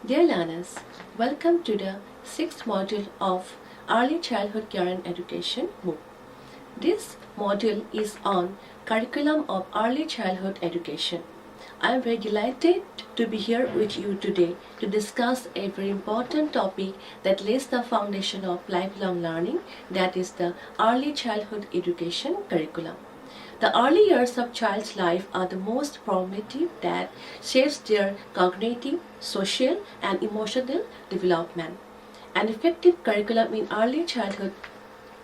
Dear learners, welcome to the sixth module of Early Childhood Care and Education MOOC. This module is on Curriculum of Early Childhood Education. I am very delighted to be here with you today to discuss a very important topic that lays the foundation of lifelong learning, that is the Early Childhood Education Curriculum. The early years of child's life are the most formative that shapes their cognitive, social and emotional development. An effective curriculum in early childhood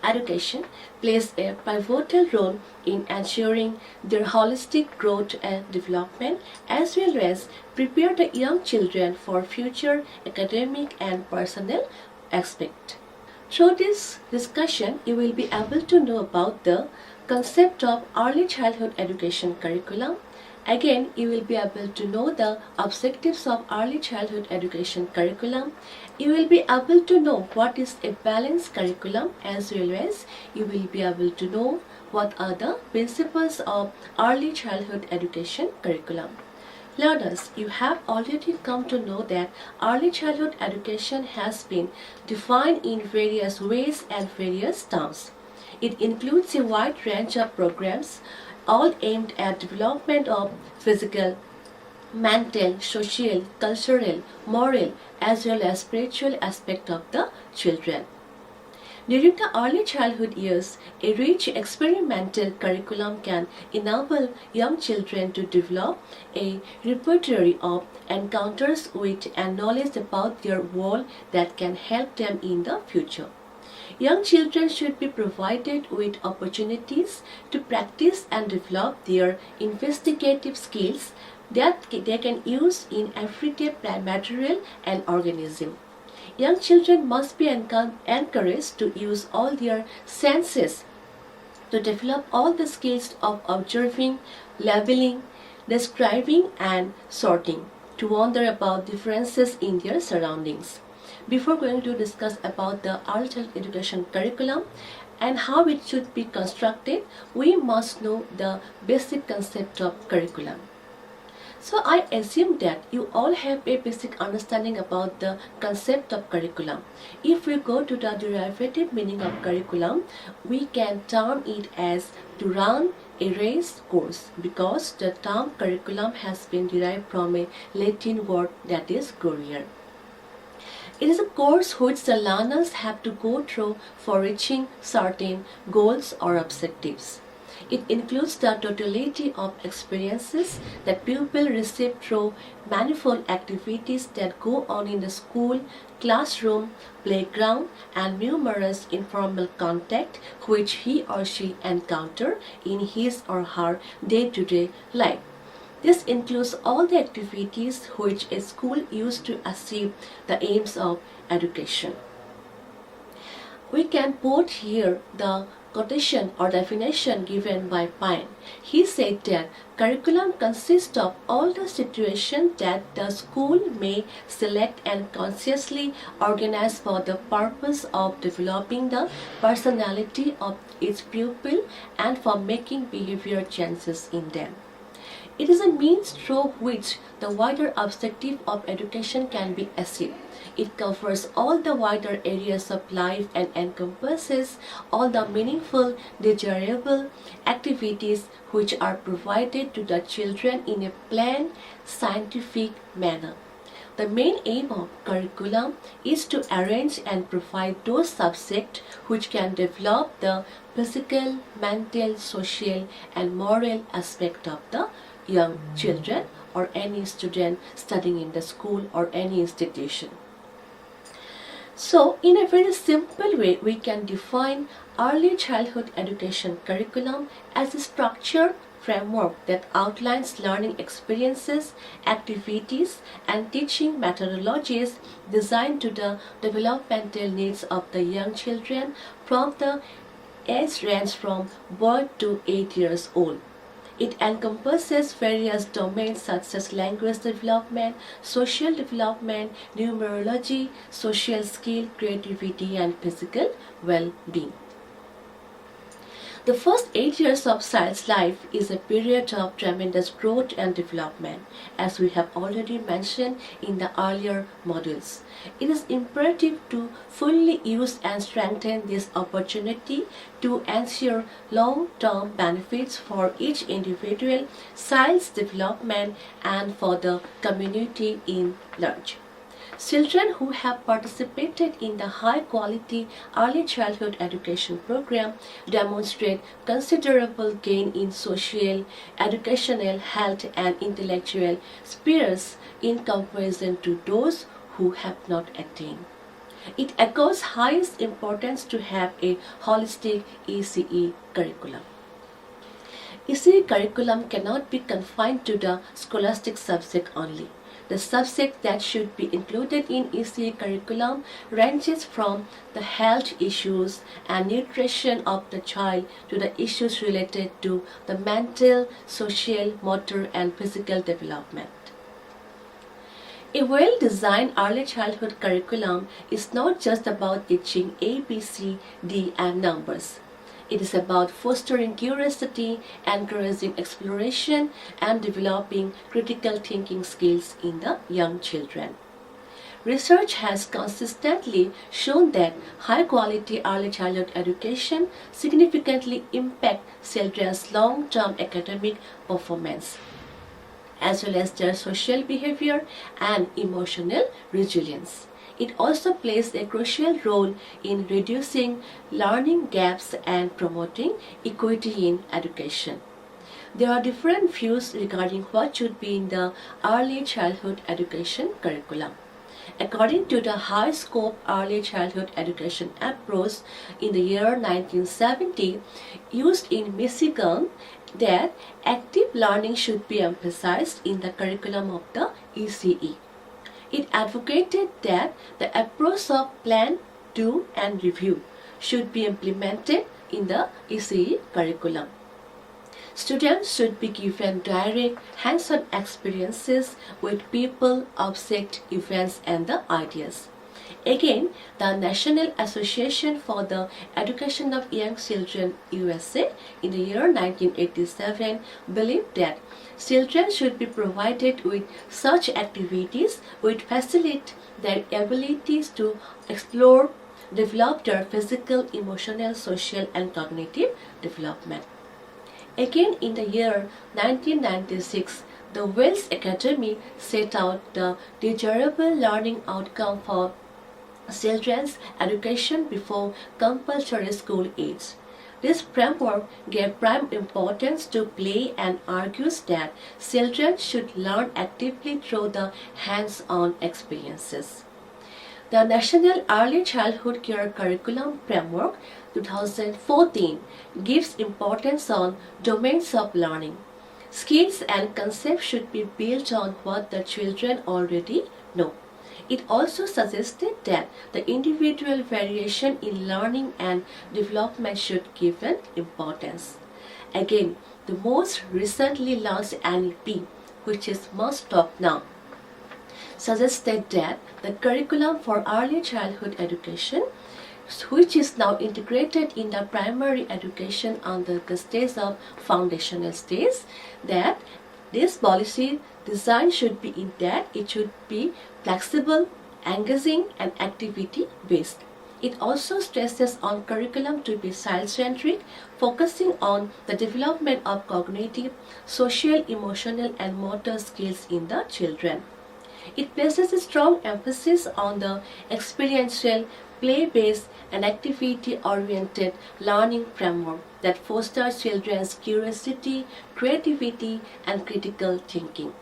education plays a pivotal role in ensuring their holistic growth and development, as well as prepare the young children for future academic and personal aspects. Through this discussion, you will be able to know about the concept of early childhood education curriculum. Again, you will be able to know the objectives of early childhood education curriculum. You will be able to know what is a balanced curriculum, as well as you will be able to know what are the principles of early childhood education curriculum. Learners, you have already come to know that early childhood education has been defined in various ways and various terms. It includes a wide range of programs, all aimed at development of physical, mental, social, cultural, moral, as well as spiritual aspect of the children. During the early childhood years, a rich experimental curriculum can enable young children to develop a repertoire of encounters with and knowledge about their world that can help them in the future. Young children should be provided with opportunities to practice and develop their investigative skills that they can use in everyday material and organism. Young children must be encouraged to use all their senses to develop all the skills of observing, labeling, describing and sorting, to wonder about differences in their surroundings. Before going to discuss about the early childhood education curriculum and how it should be constructed, we must know the basic concept of curriculum. So I assume that you all have a basic understanding about the concept of curriculum. If we go to the derivative meaning of curriculum, we can term it as to run a race course, because the term curriculum has been derived from a Latin word that is courier. It is a course which the learners have to go through for reaching certain goals or objectives. It includes the totality of experiences that pupils receive through manifold activities that go on in the school, classroom, playground, and numerous informal contact which he or she encounter in his or her day-to-day life. This includes all the activities which a school used to achieve the aims of education. We can put here the quotation or definition given by Pine. He said that curriculum consists of all the situations that the school may select and consciously organize for the purpose of developing the personality of its pupil and for making behavior changes in them. It is a means through which the wider objective of education can be achieved. It covers all the wider areas of life and encompasses all the meaningful, desirable activities which are provided to the children in a planned, scientific manner. The main aim of curriculum is to arrange and provide those subjects which can develop the physical, mental, social and moral aspect of the young children or any student studying in the school or any institution. So, in a very simple way, we can define early childhood education curriculum as a structured framework that outlines learning experiences, activities, and teaching methodologies designed to the developmental needs of the young children from the age range from birth to 8 years old. It encompasses various domains such as language development, social development, numerology, social skill, creativity, and physical well-being. The first 8 years of child's life is a period of tremendous growth and development, as we have already mentioned in the earlier modules. It is imperative to fully use and strengthen this opportunity to ensure long-term benefits for each individual child's development and for the community in large. Children who have participated in the high-quality early childhood education program demonstrate considerable gain in social, educational, health and intellectual spheres in comparison to those who have not attained. It accords highest importance to have a holistic ECE curriculum. ECE curriculum cannot be confined to the scholastic subject only. The subject that should be included in ECE curriculum ranges from the health issues and nutrition of the child to the issues related to the mental, social, motor and physical development. A well-designed early childhood curriculum is not just about teaching A, B, C, D and numbers. It is about fostering curiosity, encouraging exploration, and developing critical thinking skills in the young children. Research has consistently shown that high-quality early childhood education significantly impacts children's long-term academic performance, as well as their social behavior and emotional resilience. It also plays a crucial role in reducing learning gaps and promoting equity in education. There are different views regarding what should be in the early childhood education curriculum. According to the high scope early childhood education approach in the year 1970, used in Michigan, that active learning should be emphasized in the curriculum of the ECE. It advocated that the approach of plan, do and review should be implemented in the ECE curriculum. Students should be given direct hands-on experiences with people, objects, events and the ideas. Again, the National Association for the Education of Young Children USA in the year 1987 believed that children should be provided with such activities which facilitate their abilities to explore, develop their physical, emotional, social and cognitive development. Again in the year 1996, the Wells Academy set out the desirable learning outcome for children's education before compulsory school age. This framework gave prime importance to play and argues that children should learn actively through the hands-on experiences. The National Early Childhood Care Curriculum Framework 2014 gives importance on domains of learning. Skills and concepts should be built on what the children already know. It also suggested that the individual variation in learning and development should be given importance. Again, the most recently launched NEP, which is most talked now, suggested that the curriculum for early childhood education, which is now integrated in the primary education under the stage of foundational stage, that this policy design should be in that it should be flexible, engaging and activity based. It also stresses on curriculum to be child-centric, focusing on the development of cognitive, social, emotional and motor skills in the children. It places a strong emphasis on the experiential, play-based and activity-oriented learning framework that fosters children's curiosity, creativity and critical thinking.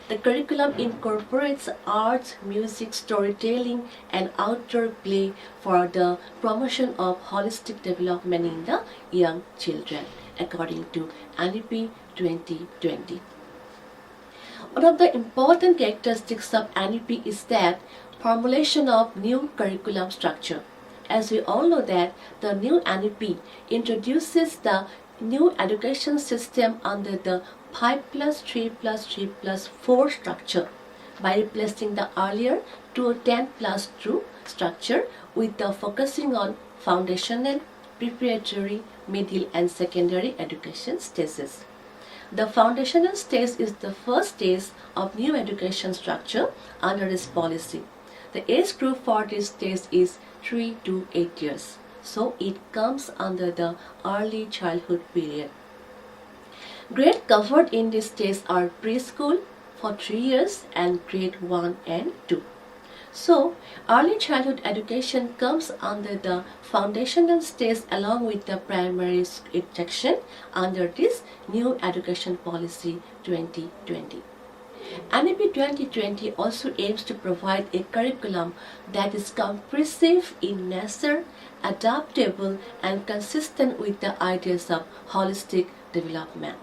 The curriculum incorporates arts, music, storytelling and outdoor play for the promotion of holistic development in the young children, according to NEP 2020. One of the important characteristics of NEP is that formulation of new curriculum structure. As we all know that the new NEP introduces the new education system under the 5+3+3+4 structure by replacing the earlier 210+2 structure with the focusing on foundational, preparatory, middle and secondary education stages. The foundational stage is the first stage of new education structure under this policy. The age group for this stage is 3 to 8 years. So it comes under the early childhood period. Grades covered in this stage are preschool for 3 years and grade 1 and 2. So, early childhood education comes under the foundational stage along with the primary instruction under this new education policy 2020. NEP 2020 also aims to provide a curriculum that is comprehensive in nature, adaptable and consistent with the ideas of holistic development.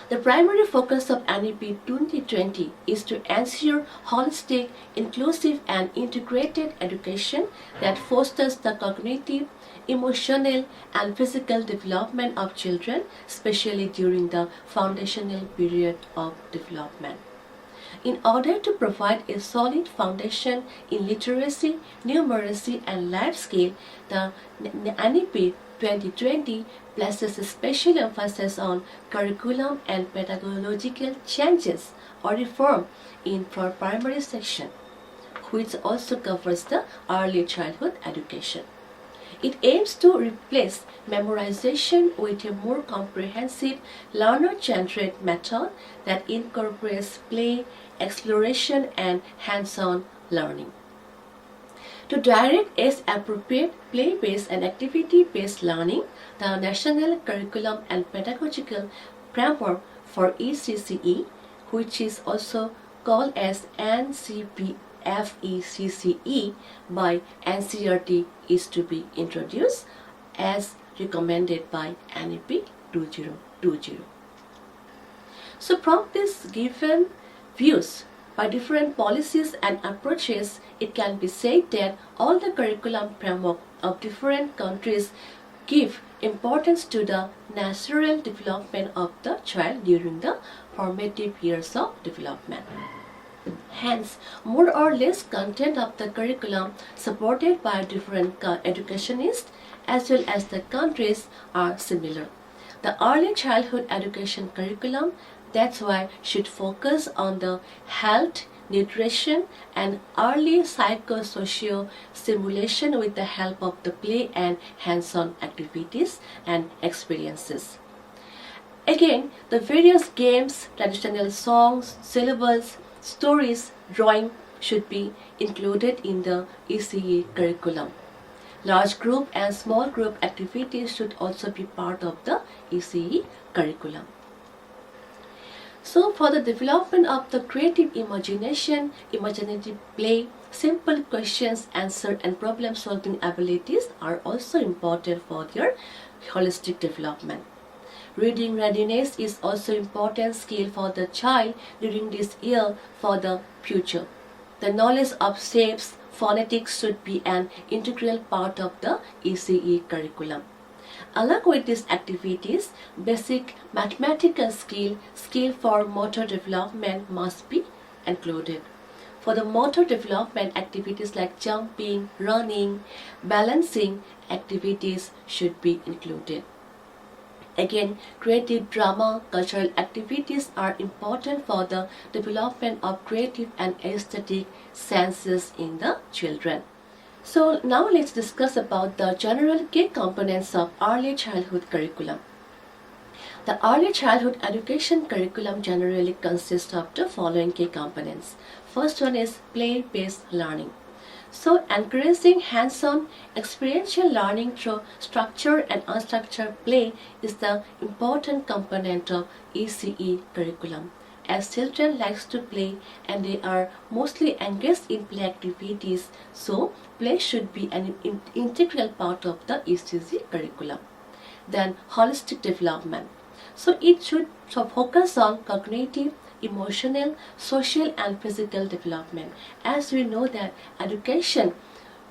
The primary focus of NEP 2020 is to ensure holistic, inclusive and integrated education that fosters the cognitive, emotional and physical development of children, especially during the foundational period of development. In order to provide a solid foundation in literacy, numeracy and life skill, the NEP 2020 places a special emphasis on curriculum and pedagogical changes or reform in primary section, which also covers the early childhood education. It aims to replace memorization with a more comprehensive learner-centered method that incorporates play, exploration and hands-on learning. To direct age-appropriate, play-based and activity-based learning, the National Curriculum and Pedagogical Framework for ECCE, which is also called as NCPFECCE by NCERT, is to be introduced as recommended by NEP 2020. So from these given views, by different policies and approaches, it can be said that all the curriculum framework of different countries give importance to the natural development of the child during the formative years of development. Hence, more or less content of the curriculum supported by different educationists as well as the countries are similar. The early childhood education curriculum, that's why, should focus on the health, nutrition and early psychosocial stimulation with the help of the play and hands-on activities and experiences. Again, the various games, traditional songs, syllables, stories, drawing should be included in the ECE curriculum. Large group and small group activities should also be part of the ECE curriculum. So for the development of the creative imagination, imaginative play, simple questions, answer and problem solving abilities are also important for their holistic development. Reading readiness is also important skill for the child during this year for the future. The knowledge of shapes, phonetics should be an integral part of the ECE curriculum. Along with these activities, basic mathematical skill for motor development must be included. For the motor development, activities like jumping, running, balancing activities should be included. Again, creative drama, cultural activities are important for the development of creative and aesthetic senses in the children. So now let's discuss about the general key components of early childhood curriculum. The early childhood education curriculum generally consists of the following key components. First one is play-based learning. So encouraging hands-on experiential learning through structured and unstructured play is the important component of ECE curriculum. As children likes to play and they are mostly engaged in play activities, so play should be an integral part of the ECE curriculum. Then holistic development. So it should focus on cognitive, emotional, social and physical development. As we know that education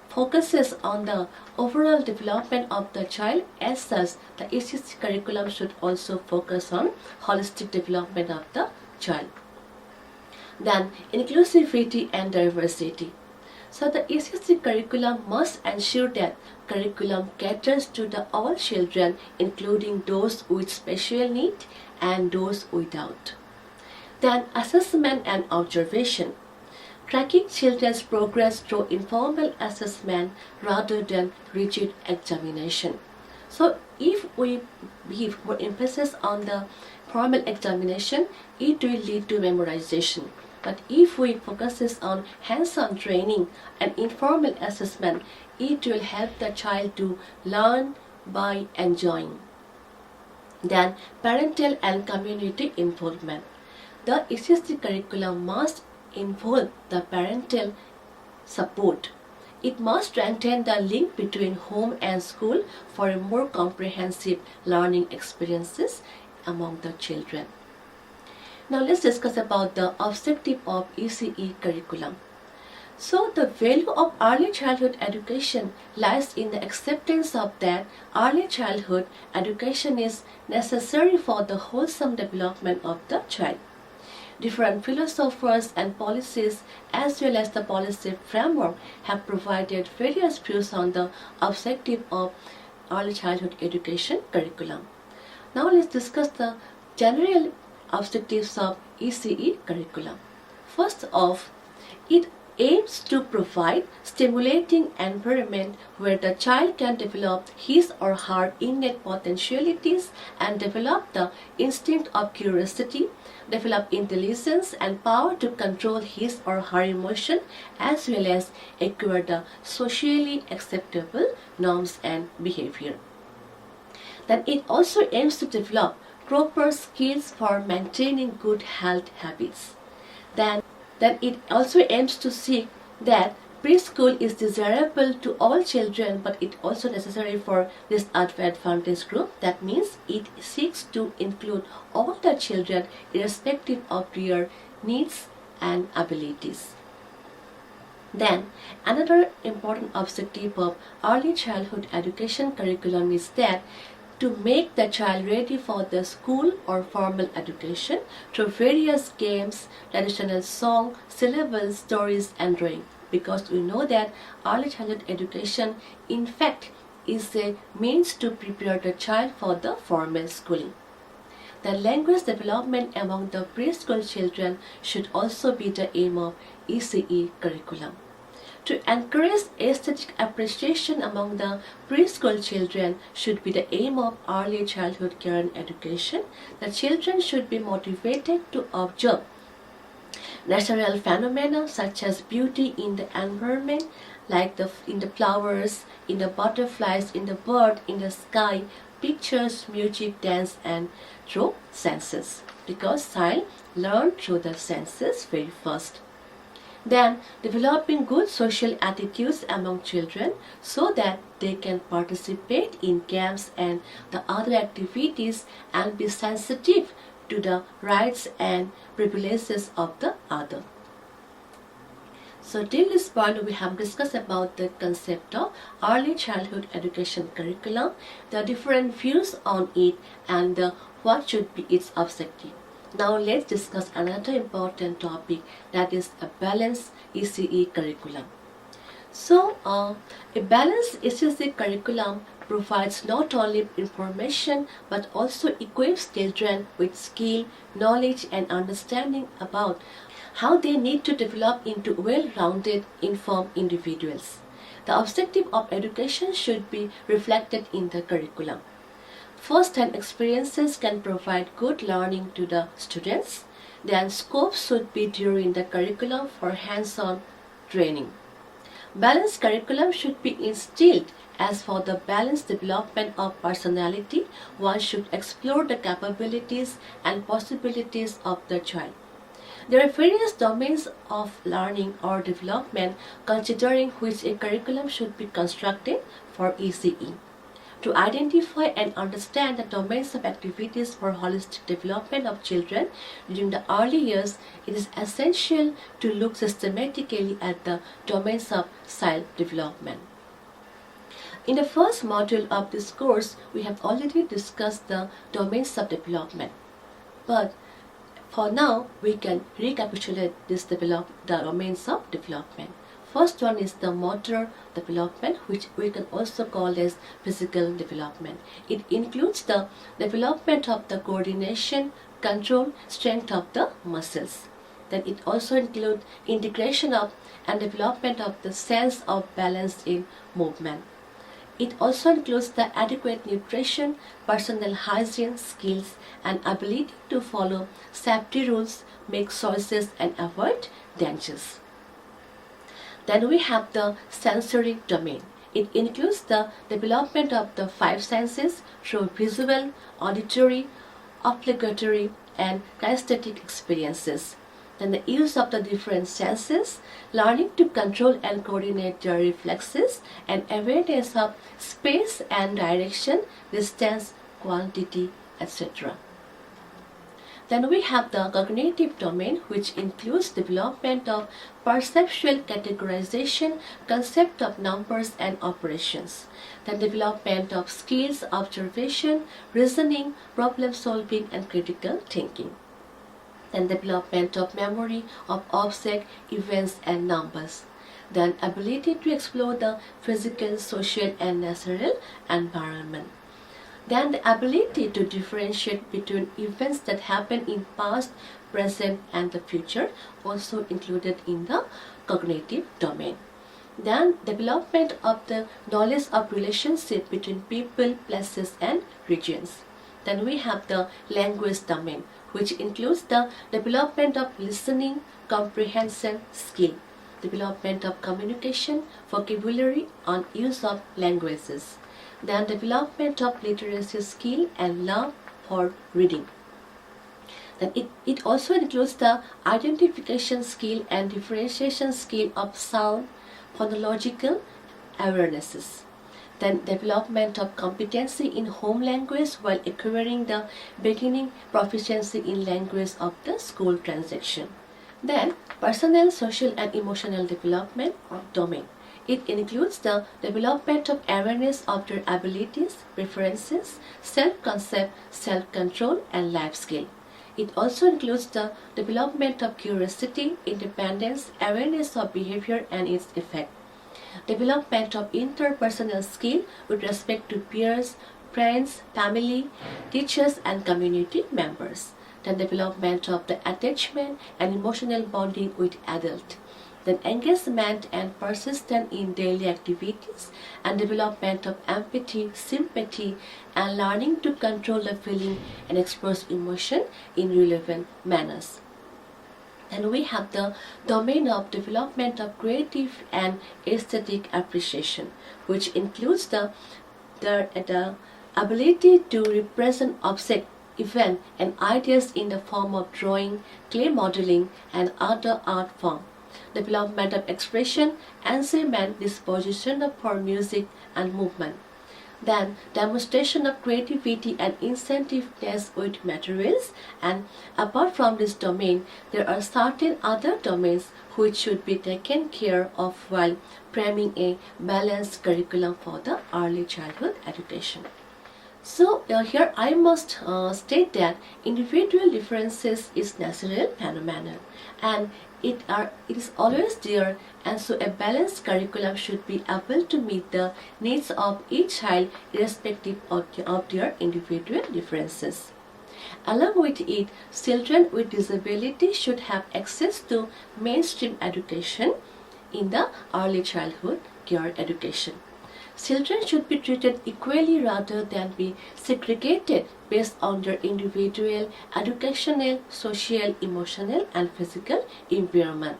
focuses on the overall development of the child, as such the ECE curriculum should also focus on holistic development of the child. Then inclusivity and diversity. So the ECC curriculum must ensure that curriculum caters to all children, including those with special need and those without. Then assessment and observation. Tracking children's progress through informal assessment rather than rigid examination. So if we give more emphasis on the formal examination, it will lead to memorization. But if we focus on hands-on training and informal assessment, it will help the child to learn by enjoying. Then parental and community involvement. The ECC curriculum must involve the parental support. It must strengthen the link between home and school for a more comprehensive learning experiences among the children. Now let's discuss about the objective of ECE curriculum. So the value of early childhood education lies in the acceptance of that early childhood education is necessary for the wholesome development of the child. Different philosophers and policies as well as the policy framework have provided various views on the objective of early childhood education curriculum. Now let's discuss the general objectives of ECE curriculum. First off, it aims to provide stimulating environment where the child can develop his or her innate potentialities and develop the instinct of curiosity, develop intelligence and power to control his or her emotion, as well as acquire the socially acceptable norms and behavior. Then it also aims to develop proper skills for maintaining good health habits. Then it also aims to seek that preschool is desirable to all children, but it also necessary for this disadvantaged group. That means it seeks to include all the children irrespective of their needs and abilities. Then another important objective of early childhood education curriculum is that to make the child ready for the school or formal education through various games, traditional song, syllables, stories and drawing. Because we know that early childhood education in fact is a means to prepare the child for the formal schooling. The language development among the preschool children should also be the aim of ECE curriculum. To encourage aesthetic appreciation among the preschool children should be the aim of early childhood care and education. The children should be motivated to observe natural phenomena such as beauty in the environment, like in the flowers, in the butterflies, in the bird, in the sky, pictures, music, dance, and through senses. Because child learn through the senses very first. Then developing good social attitudes among children so that they can participate in games and the other activities and be sensitive to the rights and privileges of the other. So till this point we have discussed about the concept of early childhood education curriculum, the different views on it and what should be its objective. Now let's discuss another important topic, that is a balanced ECE curriculum. So a balanced ECE curriculum provides not only information but also equips children with skill, knowledge and understanding about how they need to develop into well-rounded, informed individuals. The objective of education should be reflected in the curriculum. First-hand experiences can provide good learning to the students. Then scope should be during the curriculum for hands-on training. Balanced curriculum should be instilled as for the balanced development of personality. One should explore the capabilities and possibilities of the child. There are various domains of learning or development considering which a curriculum should be constructed for ECE. To identify and understand the domains of activities for holistic development of children during the early years, it is essential to look systematically at the domains of child development. In the first module of this course, we have already discussed the domains of development. But for now, we can recapitulate the domains of development. first one is the motor development, which we can also call as physical development. It includes the development of the coordination, control, strength of the muscles. Then it also includes integration of and development of the sense of balance in movement. It also includes the adequate nutrition, personal hygiene skills, and ability to follow safety rules, make choices, and avoid dangers. Then we have the sensory domain. It includes the development of the five senses through visual, auditory, olfactory, and kinesthetic experiences. Then the use of the different senses, learning to control and coordinate their reflexes, and awareness of space and direction, distance, quantity, etc. Then we have the cognitive domain, which includes development of perceptual categorization, concept of numbers and operations. Then development of skills, observation, reasoning, problem solving, and critical thinking. Then development of memory of objects, events, and numbers. Then ability to explore the physical, social, and natural environment. Then the ability to differentiate between events that happen in past, present, and the future, also included in the cognitive domain. Then development of the knowledge of relationship between people, places, and regions. Then we have the language domain, which includes the development of listening, comprehension skill, development of communication, vocabulary, and use of languages. Then development of literacy skill and love for reading. Then it also includes the identification skill and differentiation skill of sound, phonological awarenesses. Then development of competency in home language while acquiring the beginning proficiency in language of the school transaction. Then personal, social, and emotional development domain. It includes the development of awareness of their abilities, preferences, self-concept, self-control, and life skill. It also includes the development of curiosity, independence, awareness of behavior and its effect. Development of interpersonal skill with respect to peers, friends, family, teachers, and community members. Then development of the attachment and emotional bonding with adult. Then engagement and persistence in daily activities, and development of empathy, sympathy, and learning to control the feeling and express emotion in relevant manners. And we have the domain of development of creative and aesthetic appreciation, which includes the ability to represent object, event, and ideas in the form of drawing, clay modeling, and other art form. Development of expression, enjoyment, disposition for music and movement. Then demonstration of creativity and inventiveness with materials. And apart from this domain, there are certain other domains which should be taken care of while framing a balanced curriculum for the early childhood education. So here I must state that individual differences is natural phenomenon, and it is always there, and so a balanced curriculum should be able to meet the needs of each child irrespective of their individual differences. Along with it, children with disability should have access to mainstream education in the early childhood care education. Children should be treated equally rather than be segregated based on their individual educational, social, emotional, and physical environment.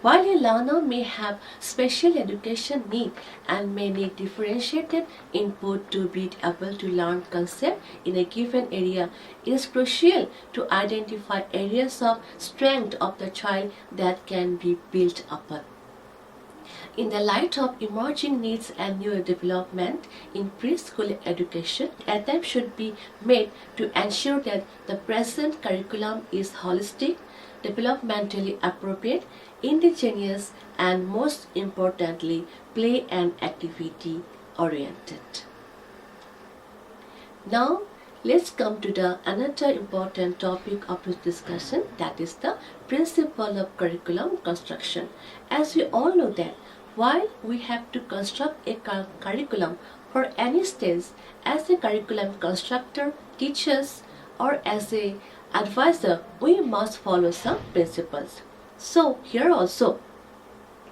While a learner may have special education need and may need differentiated input to be able to learn concepts in a given area, it is crucial to identify areas of strength of the child that can be built upon. In the light of emerging needs and new development in preschool education, attempts should be made to ensure that the present curriculum is holistic, developmentally appropriate, indigenous, and most importantly, play and activity oriented. Now, let's come to the another important topic of this discussion, that is the principle of curriculum construction. As we all know that while we have to construct a curriculum for any stage, as a curriculum constructor, teachers, or as a advisor, we must follow some principles. So here also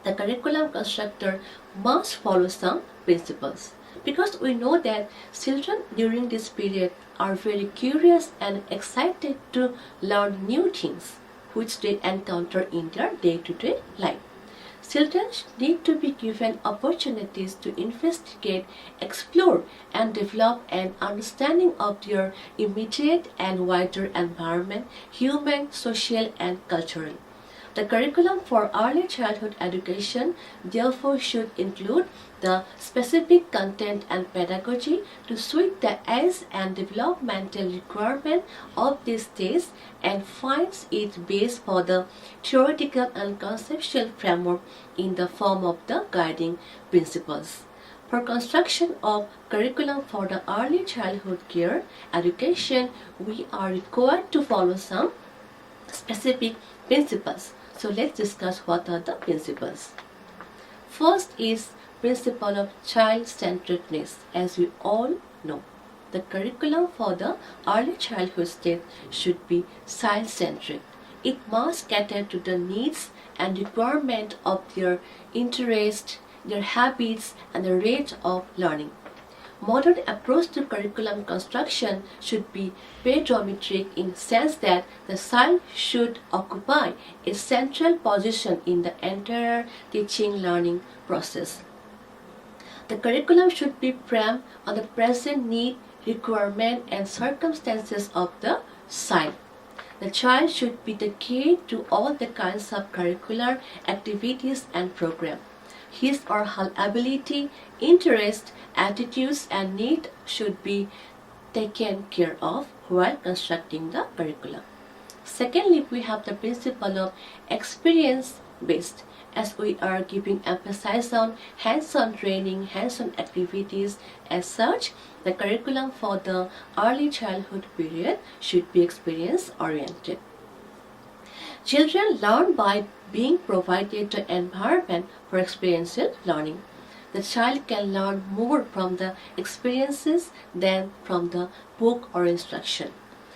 the curriculum constructor must follow some principles, because we know that children during this period are very curious and excited to learn new things which they encounter in their day-to-day life. Children need to be given opportunities to investigate, explore, and develop an understanding of their immediate and wider environment, human, social, and cultural. The curriculum for early childhood education therefore should include the specific content and pedagogy to suit the age and developmental requirement of this stage, and finds its base for the theoretical and conceptual framework in the form of the guiding principles. For construction of curriculum for the early childhood care education, we are required to follow some specific principles. So let's discuss what are the principles. First is principle of child-centeredness. As we all know, the curriculum for the early childhood stage should be child-centric. It must cater to the needs and requirement of their interest, their habits, and the rate of learning. Modern approach to curriculum construction should be pedagogic in sense that the child should occupy a central position in the entire teaching learning process. The curriculum should be framed on the present need, requirement, and circumstances of the child. The child should be the key to all the kinds of curricular activities and programs. His or her ability, interest, attitudes, and need should be taken care of while constructing the curriculum. Secondly, we have the principle of experience-based, as we are giving emphasis on hands-on training, hands-on activities. As such, the curriculum for the early childhood period should be experience-oriented. Children learn by being provided the environment for experiential learning. The child can learn more from the experiences than from the book or instruction.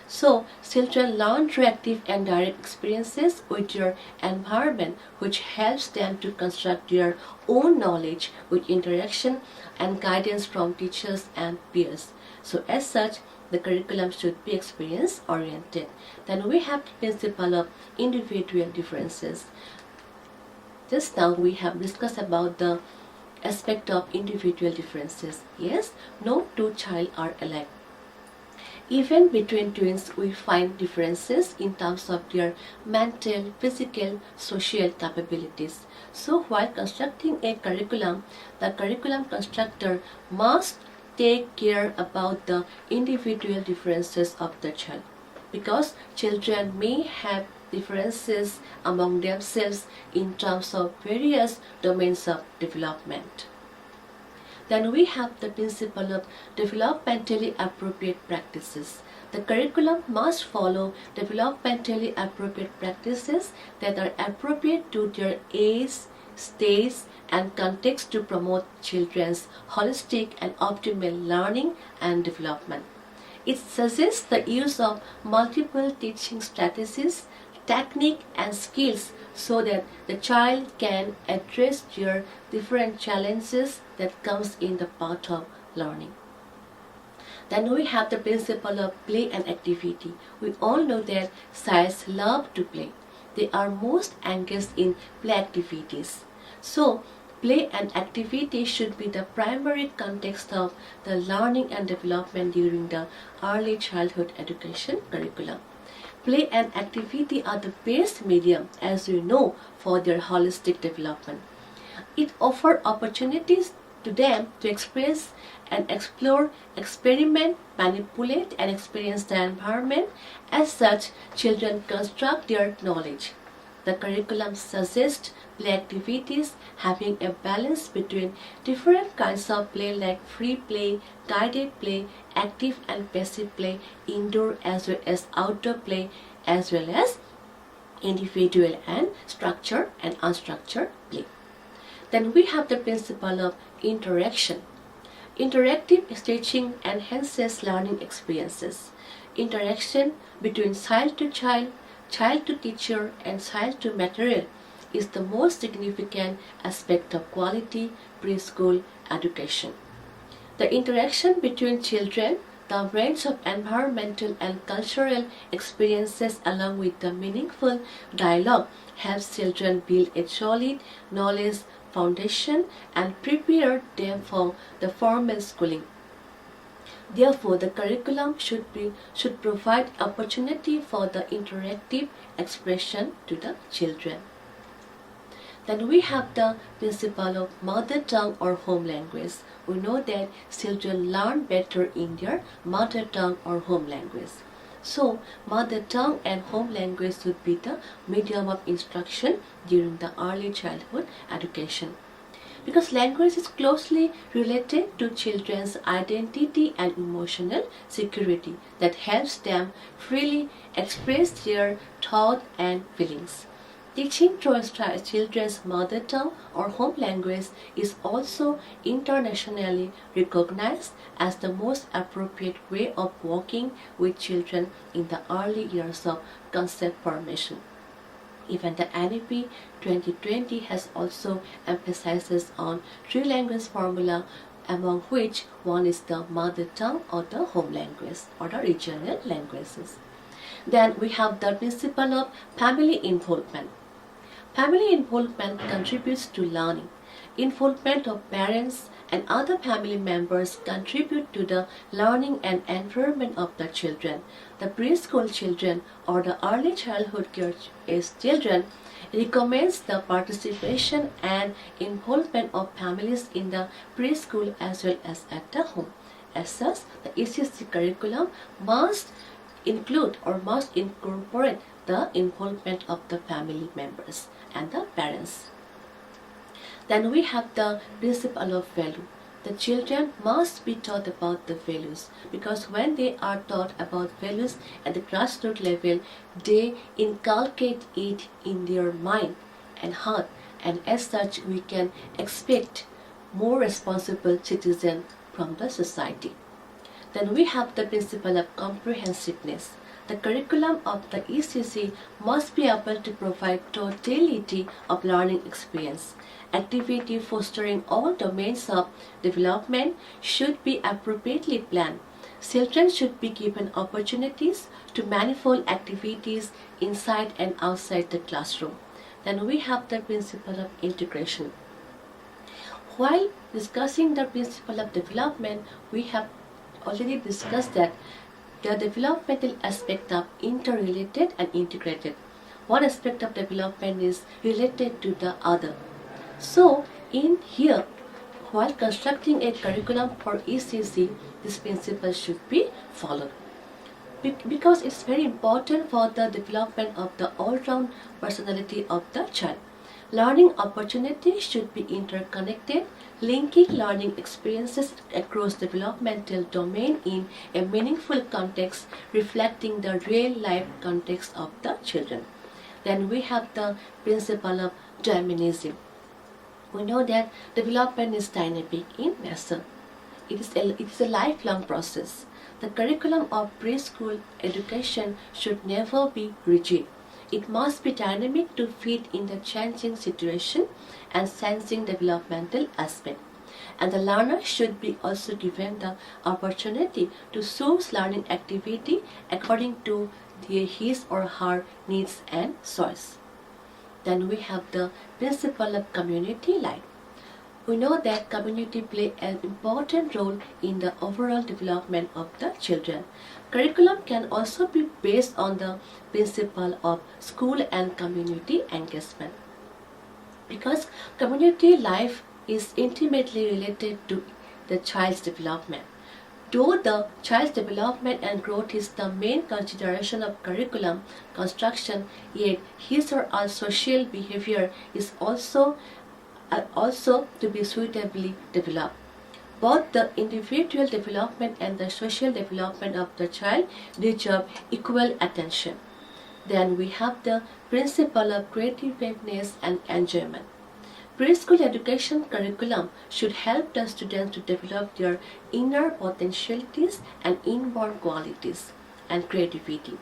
So, children learn through active and direct experiences with their environment, which helps them to construct their own knowledge with interaction and guidance from teachers and peers. So, as such, the curriculum should be experience oriented. Then we have the principle of individual differences. Just now we have discussed about the aspect of individual differences. Yes, no two child are alike. Even between twins, we find differences in terms of their mental, physical, social capabilities. So while constructing a curriculum, the curriculum constructor must take care about the individual differences of the child, because children may have differences among themselves in terms of various domains of development. Then we have the principle of developmentally appropriate practices. The curriculum must follow developmentally appropriate practices that are appropriate to their age, stage, and context to promote children's holistic and optimal learning and development. It suggests the use of multiple teaching strategies, technique, and skills so that the child can address their different challenges that comes in the path of learning. Then we have the principle of play and activity. We all know that childs love to play. They are most engaged in play activities. So, play and activity should be the primary context of the learning and development during the early childhood education curriculum. Play and activity are the best medium, as we know, for their holistic development. It offers opportunities to them to express and explore, experiment, manipulate, and experience the environment. As such, children construct their knowledge. The curriculum suggests play activities having a balance between different kinds of play like free play, guided play, active and passive play, indoor as well as outdoor play, as well as individual and structured and unstructured play. Then we have the principle of interaction. Interactive teaching enhances learning experiences. Interaction between child to child, child to teacher, and child to material is the most significant aspect of quality preschool education. The interaction between children, the range of environmental and cultural experiences along with the meaningful dialogue helps children build a solid knowledge foundation and prepare them for the formal schooling. Therefore, the curriculum should provide opportunity for the interactive expression to the children. Then we have the principle of mother tongue or home language. We know that children learn better in their mother tongue or home language. So, mother tongue and home language should be the medium of instruction during the early childhood education. Because language is closely related to children's identity and emotional security that helps them freely express their thoughts and feelings. Teaching through children's mother tongue or home language is also internationally recognized as the most appropriate way of working with children in the early years of concept formation. Even the NEP 2020 has also emphasizes on three language formula, among which one is the mother tongue or the home language or the regional languages. Then we have the principle of family involvement. Family involvement contributes to learning. Involvement of parents and other family members contribute to the learning and environment of the children. The preschool children or the early childhood age children recommends the participation and involvement of families in the preschool as well as at the home. As such, the ECC curriculum must include or must incorporate the involvement of the family members and the parents. Then we have the principle of value. The children must be taught about the values because when they are taught about values at the grassroots level, they inculcate it in their mind and heart, and as such we can expect more responsible citizens from the society. Then we have the principle of comprehensiveness. The curriculum of the ECC must be able to provide totality of learning experience. Activity fostering all domains of development should be appropriately planned. Children should be given opportunities to manifold activities inside and outside the classroom. Then we have the principle of integration. While discussing the principle of development, we have already discussed that the developmental aspect of interrelated and integrated. One aspect of development is related to the other. So, in here, while constructing a curriculum for ECC, this principle should be followed. Because it's very important for the development of the all-round personality of the child. Learning opportunities should be interconnected, linking learning experiences across developmental domain in a meaningful context, reflecting the real-life context of the children. Then we have the principle of dynamism. We know that development is dynamic in nature. It is a lifelong process. The curriculum of preschool education should never be rigid. It must be dynamic to fit in the changing situation and sensing developmental aspect. And the learner should be also given the opportunity to choose learning activity according to his or her needs and choice. Then we have the principle of community life. We know that community play an important role in the overall development of the children. Curriculum can also be based on the principle of school and community engagement. Because community life is intimately related to the child's development. Though the child's development and growth is the main consideration of curriculum construction, yet his or her social behavior is also to be suitably developed. Both the individual development and the social development of the child deserve equal attention. Then we have the principle of creativeness and enjoyment. Preschool education curriculum should help the students to develop their inner potentialities and inborn qualities and creativity.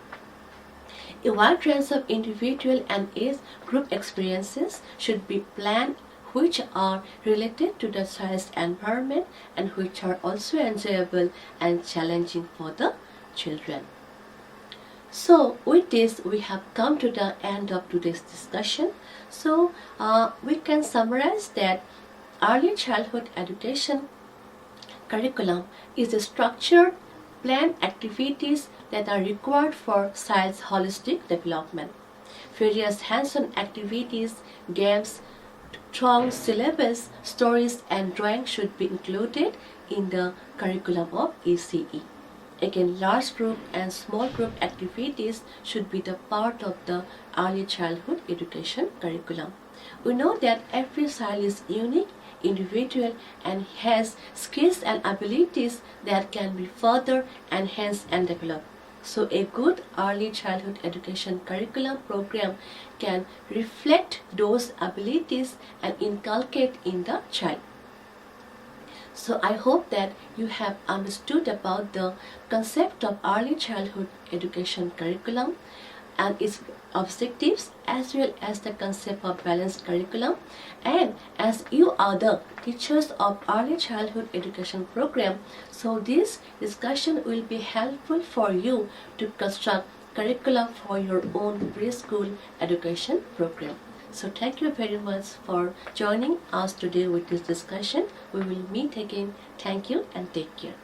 A wide range of individual and age group experiences should be planned which are related to the child's environment and which are also enjoyable and challenging for the children. So with this we have come to the end of today's discussion. So we can summarize that early childhood education curriculum is a structured, planned activities that are required for child's holistic development. Various hands-on activities, games, strong syllabus, stories and drawing should be included in the curriculum of ECE. Again, large group and small group activities should be the part of the early childhood education curriculum. We know that every child is unique, individual and has skills and abilities that can be further enhanced and developed. So a good early childhood education curriculum program can reflect those abilities and inculcate in the child. So I hope that you have understood about the concept of early childhood education curriculum and its objectives as well as the concept of balanced curriculum. And as you are the teachers of early childhood education program, so this discussion will be helpful for you to construct curriculum for your own preschool education program. So thank you very much for joining us today with this discussion. We will meet again. Thank you and take care.